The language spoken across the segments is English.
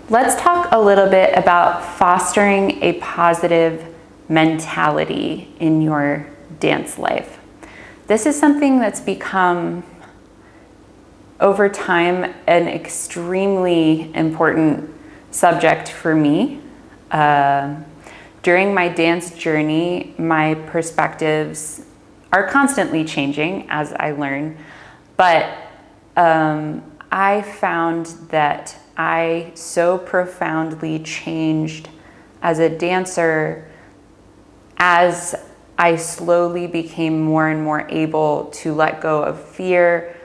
Let's talk a little bit about fostering a positive mentality in your dance life. This is something that's become, over time, an extremely important subject for me. During my dance journey, my perspectives are constantly changing as I learn, but I found that I so profoundly changed as a dancer as I slowly became more and more able to let go of fear,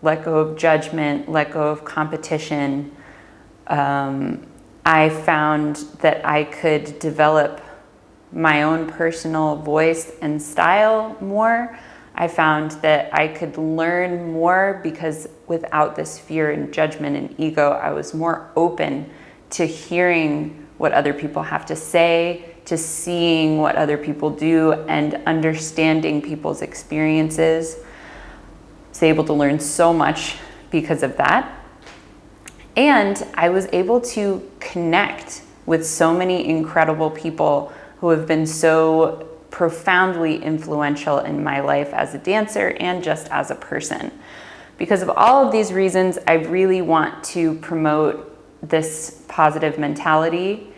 let go of judgment, let go of competition. I found that I could develop my own personal voice and style more. I found that I could learn more because without this fear and judgment and ego, I was more open to hearing what other people have to say, to seeing what other people do, and understanding people's experiences. I was able to learn so much because of that. And I was able to connect with so many incredible people who have been so profoundly influential in my life as a dancer and just as a person. Because of all of these reasons, I really want to promote this positive mentality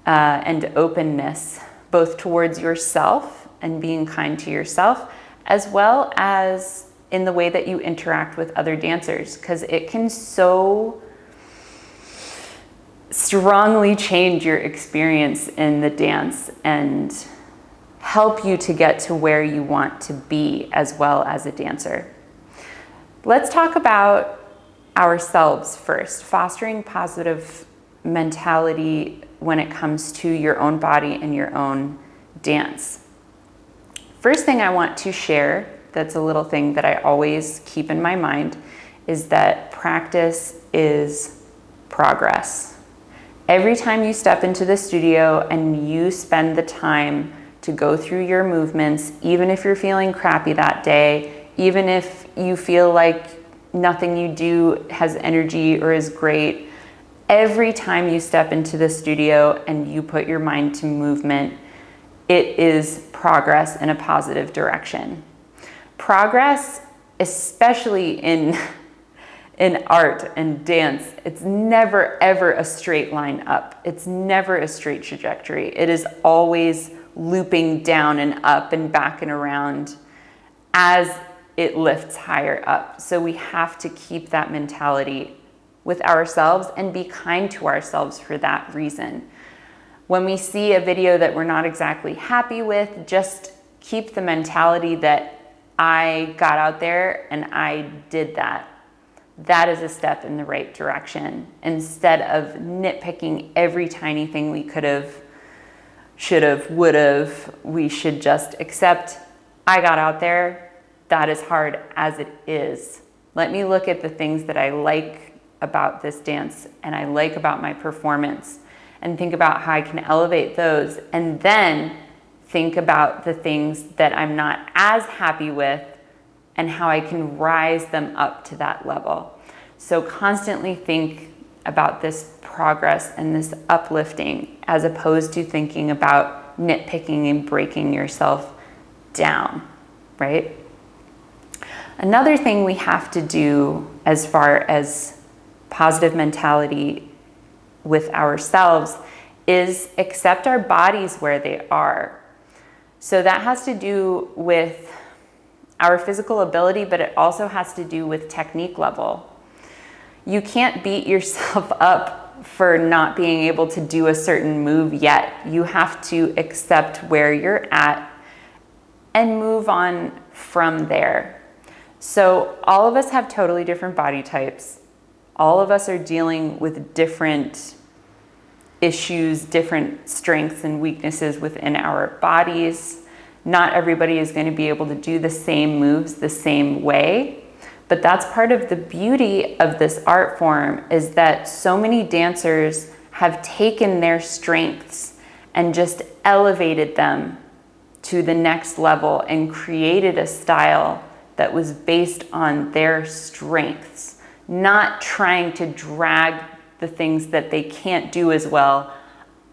and openness, both towards yourself and being kind to yourself, as well as in the way that you interact with other dancers, because it can so strongly change your experience in the dance and help you to get to where you want to be as well as a dancer. Let's talk about ourselves first, fostering positive mentality when it comes to your own body and your own dance. First thing I want to share, that's a little thing that I always keep in my mind, is that practice is progress. Every time you step into the studio and you spend the time to go through your movements, even if you're feeling crappy that day, even if you feel like nothing you do has energy or is great, every time you step into the studio and you put your mind to movement, it is progress in a positive direction. Progress, especially in art and dance, it's never ever a straight line up. It's never a straight trajectory. It is always looping down and up and back and around as it lifts higher up. So we have to keep that mentality with ourselves and be kind to ourselves for that reason. When we see a video that we're not exactly happy with, just keep the mentality that I got out there and I did that. That is a step in the right direction. Instead of nitpicking every tiny thing we could have, should have, would have, we should just accept, I got out there, that is hard as it is. Let me look at the things that I like about this dance and I like about my performance and think about how I can elevate those, and then think about the things that I'm not as happy with and how I can rise them up to that level. So constantly think about this progress and this uplifting as opposed to thinking about nitpicking and breaking yourself down, right? Another thing we have to do as far as positive mentality with ourselves is accept our bodies where they are. So that has to do with our physical ability, but it also has to do with technique level. You can't beat yourself up for not being able to do a certain move yet. You have to accept where you're at and move on from there. So all of us have totally different body types. All of us are dealing with different issues, different strengths and weaknesses within our bodies. Not everybody is going to be able to do the same moves the same way, but that's part of the beauty of this art form, is that so many dancers have taken their strengths and just elevated them to the next level and created a style that was based on their strengths, not trying to drag the things that they can't do as well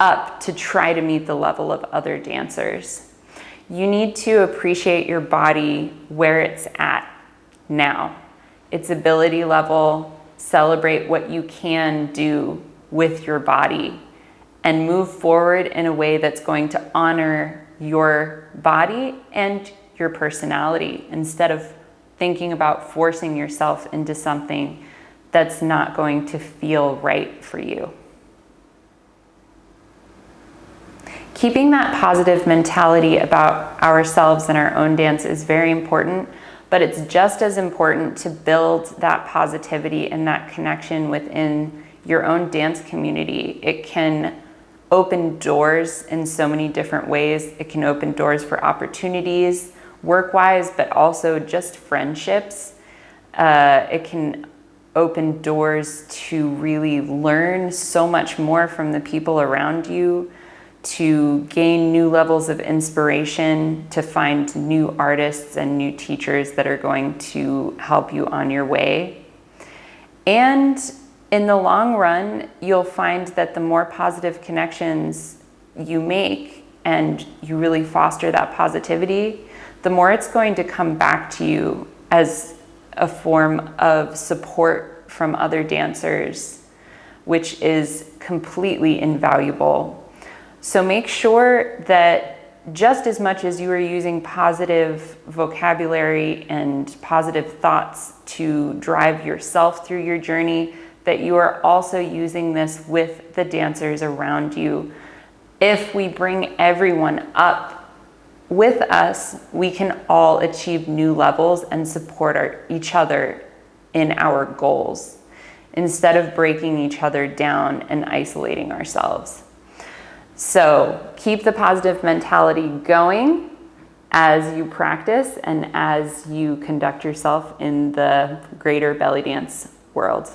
up to try to meet the level of other dancers. You need to appreciate your body where it's at now, its ability level, celebrate what you can do with your body, and move forward in a way that's going to honor your body and your personality instead of thinking about forcing yourself into something that's not going to feel right for you. Keeping that positive mentality about ourselves and our own dance is very important, but it's just as important to build that positivity and that connection within your own dance community. It can open doors in so many different ways. It can open doors for opportunities, work-wise, but also just friendships. It can open doors to really learn so much more from the people around you, to gain new levels of inspiration, to find new artists and new teachers that are going to help you on your way. And in the long run, you'll find that the more positive connections you make and you really foster that positivity, the more it's going to come back to you as a form of support from other dancers, which is completely invaluable. So make sure that just as much as you are using positive vocabulary and positive thoughts to drive yourself through your journey, that you are also using this with the dancers around you. If we bring everyone up with us, we can all achieve new levels and support each other in our goals, instead of breaking each other down and isolating ourselves. So keep the positive mentality going as you practice and as you conduct yourself in the greater belly dance world.